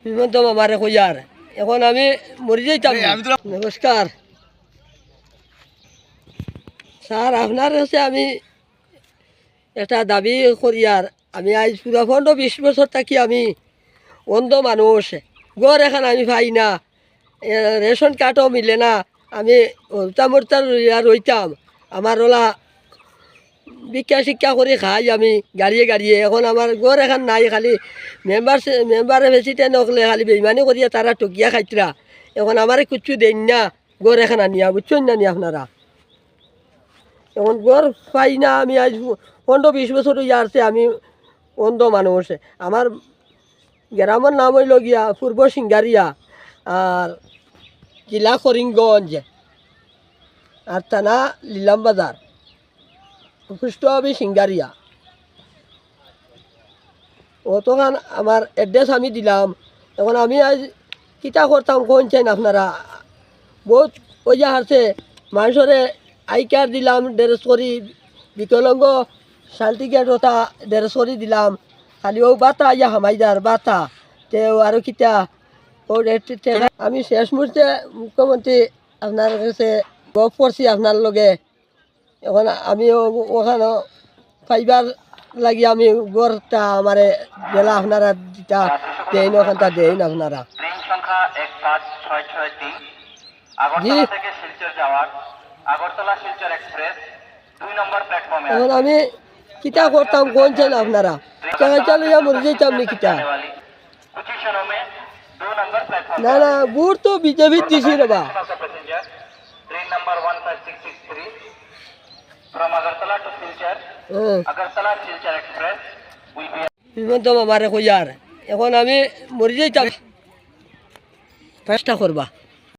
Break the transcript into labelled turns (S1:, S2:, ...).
S1: বিমন্ত মামারে কইয়ার এখন আমি মরি যাইতাম। নমস্কার স্যার, আপনার কাছে আমি একটা দাবি করিয়ার। আমি আজ পুরা 15-20 বছর থাকি আমি অন্ধ মানুষ, গড় এখন আমি পাই না, রেশন কার্ডও মিলে না, আমি হরতা রইতাম। আমার ওলা ভিক্ষা শিক্ষা করে খাই আমি গাড়িয়ে গাড়িয়ে। এখন আমার গড় এখন নাই, খালি মেম্বারে প্রেসিডেন্ট হলে খালি বেইমানি করিয়া তারা টকিয়া খাইতরা। এখন আমারে কিচ্ছু দেন না, গড় এখন আনিয়া বুঝছেন না নি আপনারা। এখন গড় পাই না, আমি আজ 15-20 বছর আসছে আমি অন্ধ মানুষ। আমার গ্রামের নাম হইল গিয়া পূর্ব সিঙ্গারিয়া, আর জেলা করিমগঞ্জ, আর থানা লিলাম বাজার, পুষ্ট আমি সিঙ্গারিয়া। অতখান আমার অ্যাড্রেস আমি দিলাম। এখন আমি আজ কিতা করতাম কোনছেন আপনারা। বহুত পয়সা আছে, মানুষরে আই কার্ড দিলাম 150 করি, বিকলাঙ্গ সার্টিফিকেট ওটা 150 করি দিলাম। খালি ও বাতা ইয়া হামাইদার বাতা তেও আরও কিতা ও আমি শেষ মুহূর্তে মুখ্যমন্ত্রী আপনার কাছে গপ করছি আপনার লগে। এখন আমি ওখানে পাইবার লাগি আমি গড়টা আমারে জেলা আপনারা যেটা দেন ওখানটা দেন আপনারা। এখন আমি কিতা করতাম কোনছেন আপনারা, লইয়া মরে যেতাম নি কিতা। না না, বুট তো বিজেপির দিছি রে বা। বিমন্ত মামারে কইয়ার এখন আমি মরে যাইতাম, চেষ্টা করবা।